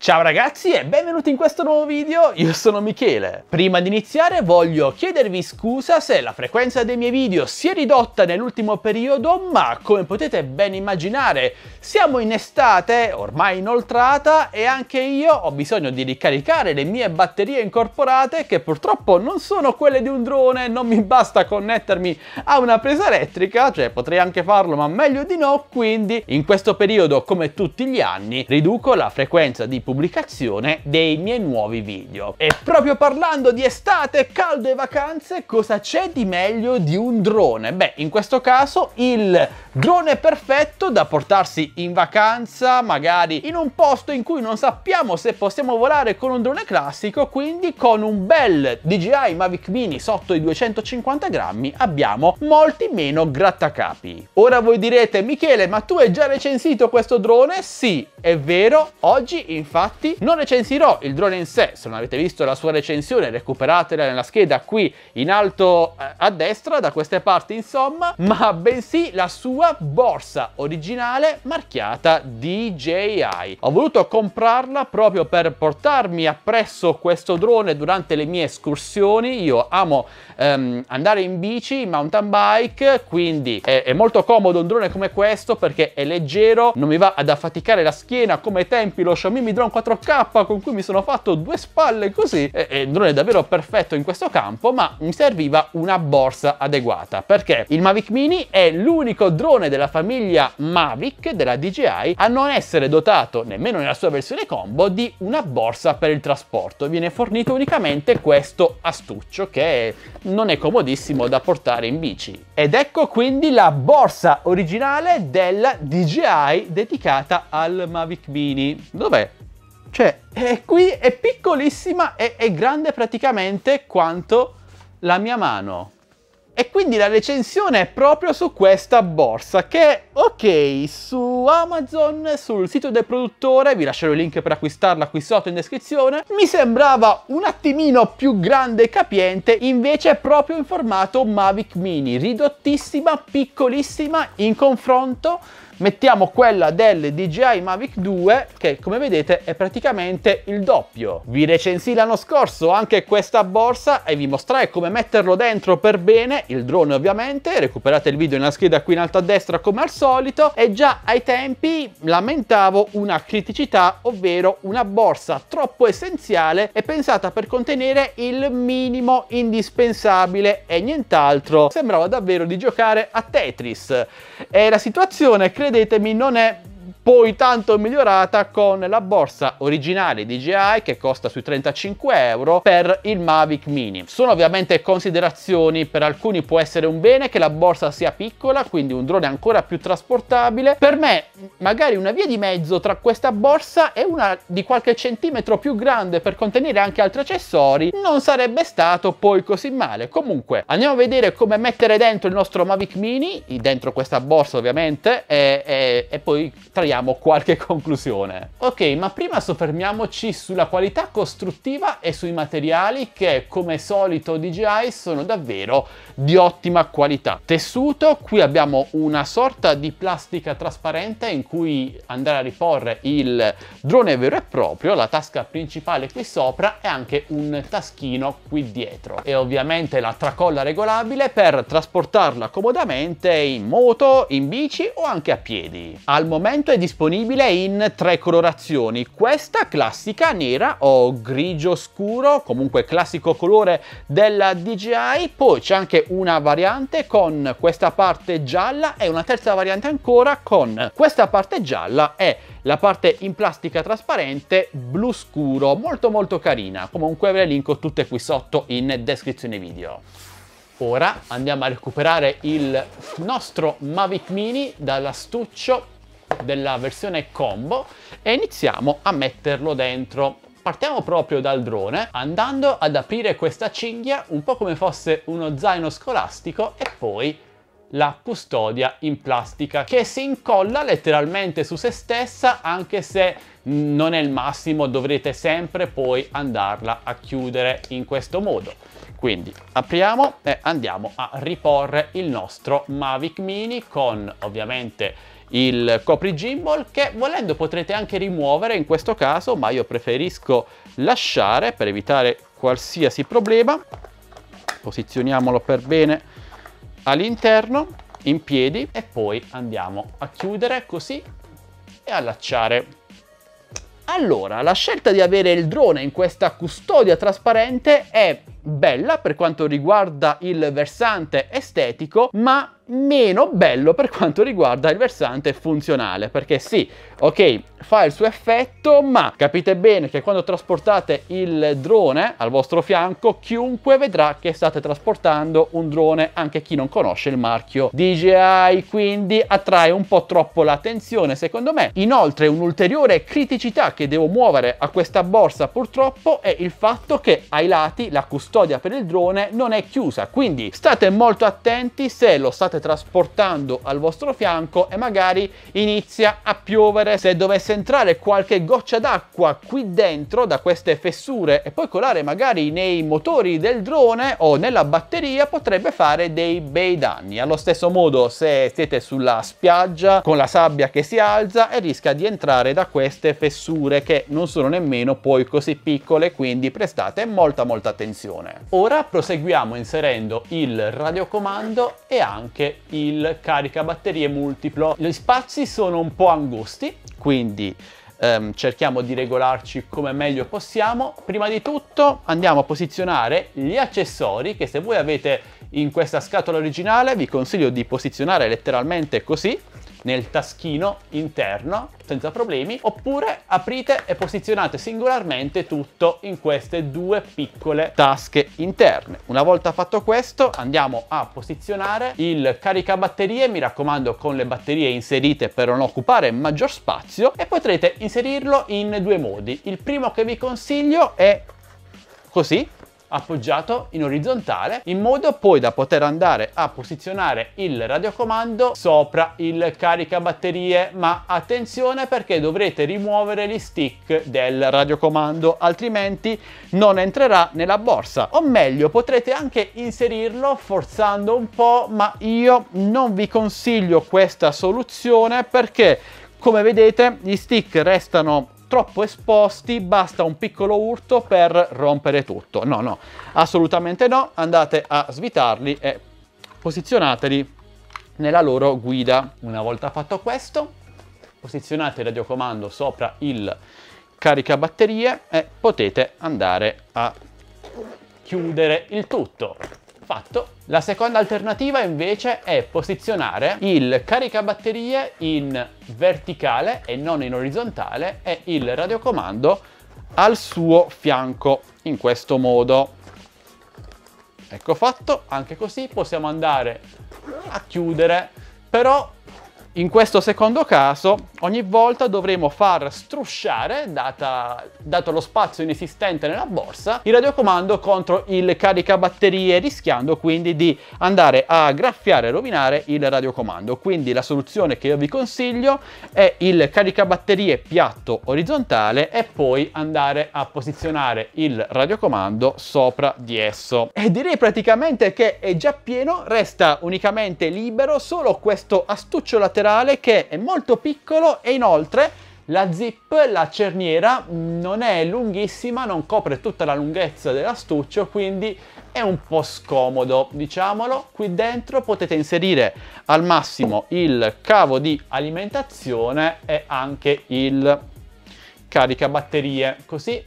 Ciao ragazzi e benvenuti in questo nuovo video, io sono Michele. Prima di iniziare voglio chiedervi scusa se la frequenza dei miei video si è ridotta nell'ultimo periodo, ma come potete ben immaginare siamo in estate ormai inoltrata e anche io ho bisogno di ricaricare le mie batterie incorporate che purtroppo non sono quelle di un drone, non mi basta connettermi a una presa elettrica, cioè potrei anche farlo ma meglio di no, quindi in questo periodo come tutti gli anni riduco la frequenza di pubblicazione dei miei nuovi video. E proprio parlando di estate, caldo e vacanze, cosa c'è di meglio di un drone? Beh, in questo caso il drone perfetto da portarsi in vacanza, magari in un posto in cui non sappiamo se possiamo volare con un drone classico, quindi con un bel DJI Mavic Mini sotto i 250 grammi abbiamo molti meno grattacapi. Ora voi direte: Michele, ma tu hai già recensito questo drone? Sì, è vero, oggi infatti non recensirò il drone in sé. Se non avete visto la sua recensione recuperatela nella scheda qui in alto a destra, da queste parti insomma, ma bensì la sua borsa originale marchiata DJI. Ho voluto comprarla proprio per portarmi appresso questo drone durante le mie escursioni. Io amo andare in bici, in mountain bike, quindi è molto comodo un drone come questo perché è leggero, non mi va ad affaticare la schiena come ai tempi lo Xiaomi Drone 4K con cui mi sono fatto due spalle così. È un drone davvero perfetto in questo campo, ma mi serviva una borsa adeguata perché il Mavic Mini è l'unico drone della famiglia Mavic della DJI a non essere dotato, nemmeno nella sua versione combo, di una borsa per il trasporto. Viene fornito unicamente questo astuccio che non è comodissimo da portare in bici. Ed ecco quindi la borsa originale della DJI dedicata al Mavic Mini. Dov'è? Cioè, è qui, è piccolissima e è grande praticamente quanto la mia mano. E quindi la recensione è proprio su questa borsa che, ok, su Amazon, sul sito del produttore, vi lascerò il link per acquistarla qui sotto in descrizione, mi sembrava un attimino più grande e capiente, invece è proprio in formato Mavic Mini, ridottissima, piccolissima in confronto. Mettiamo quella del DJI Mavic 2 che come vedete è praticamente il doppio. Vi recensì l'anno scorso anche questa borsa e vi mostrai come metterlo dentro per bene, il drone ovviamente, recuperate il video nella scheda qui in alto a destra come al solito, e già ai tempi lamentavo una criticità, ovvero una borsa troppo essenziale e pensata per contenere il minimo indispensabile e nient'altro. Sembrava davvero di giocare a Tetris e la situazione, credetemi, non è poi tanto migliorata con la borsa originale DJI che costa sui 35 euro per il Mavic Mini. Sono ovviamente considerazioni, per alcuni può essere un bene che la borsa sia piccola, quindi un drone ancora più trasportabile. Per me magari una via di mezzo tra questa borsa e una di qualche centimetro più grande per contenere anche altri accessori non sarebbe stato poi così male. Comunque andiamo a vedere come mettere dentro il nostro Mavic Mini, dentro questa borsa ovviamente, e poi traiamo qualche conclusione. Ok, ma prima soffermiamoci sulla qualità costruttiva e sui materiali che come solito DJI sono davvero di ottima qualità. Tessuto, qui abbiamo una sorta di plastica trasparente in cui andare a riporre il drone vero e proprio, la tasca principale qui sopra e anche un taschino qui dietro, e ovviamente la tracolla regolabile per trasportarla comodamente in moto, in bici o anche a piedi. Al momento è disponibile in tre colorazioni: questa classica nera o grigio scuro, comunque classico colore della DJI, poi c'è anche una variante con questa parte gialla e una terza variante ancora con questa parte gialla e la parte in plastica trasparente blu scuro, molto carina. Comunque ve le linko tutte qui sotto in descrizione video. Ora andiamo a recuperare il nostro Mavic Mini dall'astuccio della versione combo e iniziamo a metterlo dentro. Partiamo proprio dal drone andando ad aprire questa cinghia un po' come fosse uno zaino scolastico e poi la custodia in plastica che si incolla letteralmente su se stessa, anche se non è il massimo, dovrete sempre poi andarla a chiudere in questo modo. Quindi apriamo e andiamo a riporre il nostro Mavic Mini con ovviamente il copri gimbal, che volendo potrete anche rimuovere in questo caso, ma io preferisco lasciare per evitare qualsiasi problema. Posizioniamolo per bene all'interno, in piedi, e poi andiamo a chiudere così e allacciare. Allora, la scelta di avere il drone in questa custodia trasparente è bella per quanto riguarda il versante estetico, ma meno bello per quanto riguarda il versante funzionale, perché sì, ok, fa il suo effetto, ma capite bene che quando trasportate il drone al vostro fianco, chiunque vedrà che state trasportando un drone, anche chi non conosce il marchio DJI, quindi attrae un po' troppo l'attenzione secondo me. Inoltre un'ulteriore criticità che devo muovere a questa borsa purtroppo è il fatto che ai lati la custodia per il drone non è chiusa, quindi state molto attenti se lo state trasportando al vostro fianco e magari inizia a piovere. Se dovesse entrare qualche goccia d'acqua qui dentro da queste fessure e poi colare magari nei motori del drone o nella batteria, potrebbe fare dei bei danni. Allo stesso modo se siete sulla spiaggia con la sabbia che si alza e rischia di entrare da queste fessure che non sono nemmeno poi così piccole, quindi prestate molta attenzione. Ora proseguiamo inserendo il radiocomando e anche il caricabatterie multiplo. Gli spazi sono un po' angusti, quindi cerchiamo di regolarci come meglio possiamo. Prima di tutto andiamo a posizionare gli accessori, che se voi avete in questa scatola originale vi consiglio di posizionare letteralmente così nel taschino interno senza problemi, oppure aprite e posizionate singolarmente tutto in queste due piccole tasche interne. Una volta fatto questo andiamo a posizionare il caricabatterie, mi raccomando con le batterie inserite per non occupare maggior spazio, e potrete inserirlo in due modi. Il primo che vi consiglio è così, appoggiato in orizzontale, in modo poi da poter andare a posizionare il radiocomando sopra il caricabatterie. Ma attenzione, perché dovrete rimuovere gli stick del radiocomando, altrimenti non entrerà nella borsa. O meglio, potrete anche inserirlo forzando un po', ma io non vi consiglio questa soluzione perché, come vedete, gli stick restano troppo esposti, basta un piccolo urto per rompere tutto. No, assolutamente no, andate a svitarli e posizionateli nella loro guida. Una volta fatto questo, posizionate il radiocomando sopra il caricabatterie e potete andare a chiudere il tutto. Fatto. La seconda alternativa invece è posizionare il caricabatterie in verticale e non in orizzontale e il radiocomando al suo fianco in questo modo. Ecco fatto, anche così possiamo andare a chiudere, però in questo secondo caso ogni volta dovremo far strusciare, dato lo spazio inesistente nella borsa, il radiocomando contro il caricabatterie, rischiando quindi di andare a graffiare e rovinare il radiocomando. Quindi la soluzione che io vi consiglio è il caricabatterie piatto orizzontale e poi andare a posizionare il radiocomando sopra di esso. E direi praticamente che è già pieno, resta unicamente libero solo questo astuccio laterale che è molto piccolo e inoltre la zip, la cerniera, non è lunghissima, non copre tutta la lunghezza dell'astuccio, quindi è un po' scomodo, diciamolo. Qui dentro potete inserire al massimo il cavo di alimentazione e anche il caricabatterie, così,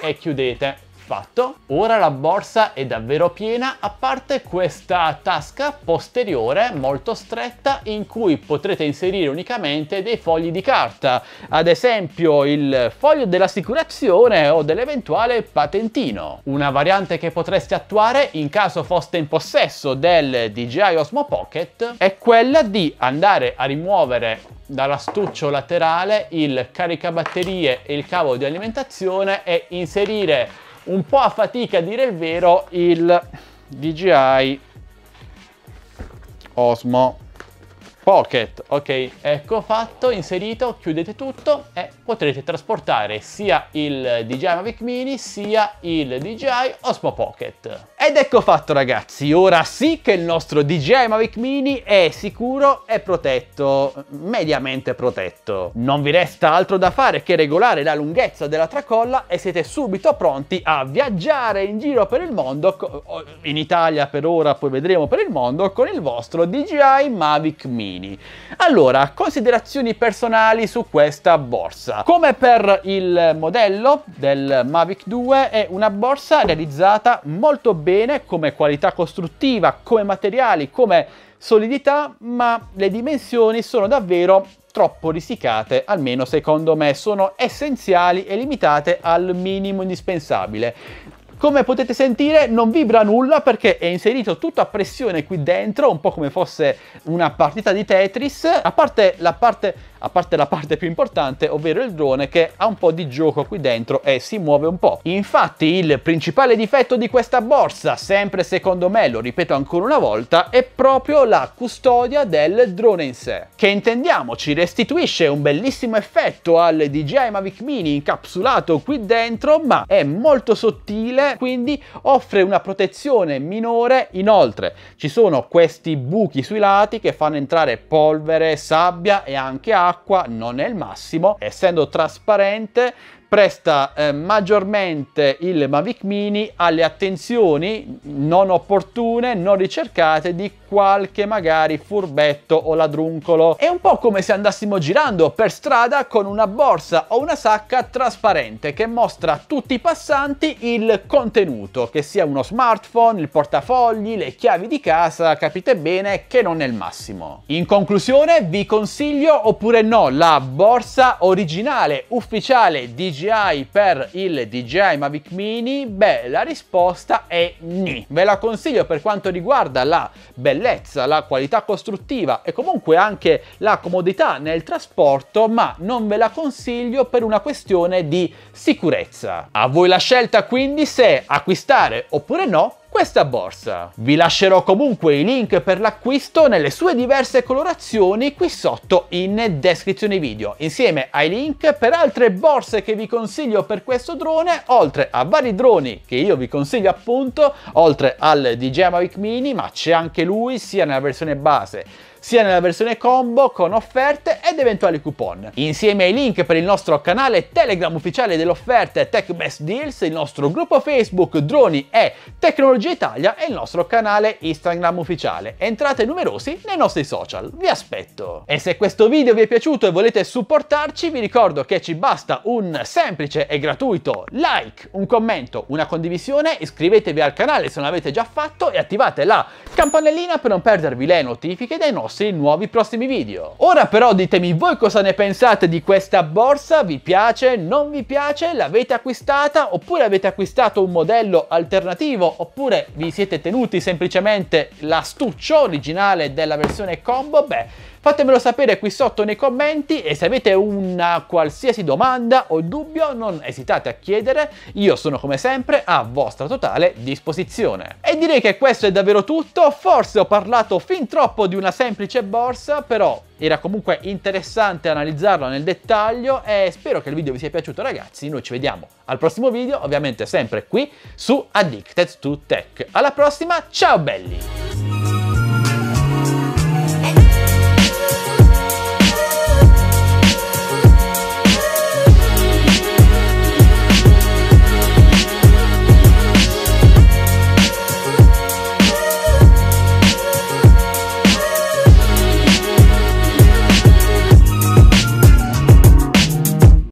e chiudete. Fatto. Ora la borsa è davvero piena, a parte questa tasca posteriore molto stretta in cui potrete inserire unicamente dei fogli di carta, ad esempio il foglio dell'assicurazione o dell'eventuale patentino. Una variante che potreste attuare in caso foste in possesso del DJI Osmo Pocket è quella di andare a rimuovere dall'astuccio laterale il caricabatterie e il cavo di alimentazione e inserire un po' a fatica, a dire il vero, il DJI Osmo Pocket. Ok, ecco fatto, inserito, chiudete tutto e potrete trasportare sia il DJI Mavic Mini sia il DJI Osmo Pocket. Ed ecco fatto ragazzi, ora sì che il nostro DJI Mavic Mini è sicuro e protetto, mediamente protetto. Non vi resta altro da fare che regolare la lunghezza della tracolla e siete subito pronti a viaggiare in giro per il mondo, in Italia per ora, poi vedremo per il mondo, con il vostro DJI Mavic Mini. Allora, considerazioni personali su questa borsa. Come per il modello del Mavic 2 è una borsa realizzata molto bene come qualità costruttiva, come materiali, come solidità, ma le dimensioni sono davvero troppo risicate, almeno secondo me, sono essenziali e limitate al minimo indispensabile. Come potete sentire non vibra nulla perché è inserito tutto a pressione qui dentro, un po' come fosse una partita di Tetris, a parte la parte più importante, ovvero il drone che ha un po' di gioco qui dentro e si muove un po'. Infatti il principale difetto di questa borsa, sempre secondo me, lo ripeto ancora una volta, è proprio la custodia del drone in sé, che intendiamoci restituisce un bellissimo effetto al DJI Mavic Mini incapsulato qui dentro, ma è molto sottile, quindi offre una protezione minore. Inoltre ci sono questi buchi sui lati che fanno entrare polvere, sabbia e anche acqua, non è il massimo. Essendo trasparente presta maggiormente il Mavic Mini alle attenzioni non opportune, non ricercate di qualche magari furbetto o ladruncolo. È un po' come se andassimo girando per strada con una borsa o una sacca trasparente che mostra a tutti i passanti il contenuto, che sia uno smartphone, il portafogli, le chiavi di casa, capite bene che non è il massimo. In conclusione, vi consiglio oppure no la borsa originale ufficiale DJI per il DJI Mavic Mini? Beh, la risposta è ni. Ve la consiglio per quanto riguarda la bellezza, la qualità costruttiva e comunque anche la comodità nel trasporto, ma non ve la consiglio per una questione di sicurezza. A voi la scelta quindi se acquistare oppure no questa borsa. Vi lascerò comunque i link per l'acquisto nelle sue diverse colorazioni qui sotto in descrizione video, insieme ai link per altre borse che vi consiglio per questo drone, oltre a vari droni che io vi consiglio appunto, oltre al DJI Mavic Mini, ma c'è anche lui sia nella versione base sia nella versione combo con offerte ed eventuali coupon. Insieme ai link per il nostro canale Telegram ufficiale delle offerte Tech Best Deals, il nostro gruppo Facebook Droni e Tecnologia Italia e il nostro canale Instagram ufficiale. Entrate numerosi nei nostri social, vi aspetto! E se questo video vi è piaciuto e volete supportarci, vi ricordo che ci basta un semplice e gratuito like, un commento, una condivisione, iscrivetevi al canale se non l'avete già fatto e attivate la campanellina per non perdervi le notifiche dei nostri nuovi prossimi video. Ora però ditemi voi cosa ne pensate di questa borsa, vi piace, non vi piace, l'avete acquistata oppure avete acquistato un modello alternativo oppure vi siete tenuti semplicemente l'astuccio originale della versione combo? Beh, fatemelo sapere qui sotto nei commenti e se avete una qualsiasi domanda o dubbio non esitate a chiedere, io sono come sempre a vostra totale disposizione. E direi che questo è davvero tutto, forse ho parlato fin troppo di una semplice borsa, però era comunque interessante analizzarlo nel dettaglio e spero che il video vi sia piaciuto ragazzi. Noi ci vediamo al prossimo video, ovviamente sempre qui su Addicted to Tech. Alla prossima, ciao belli!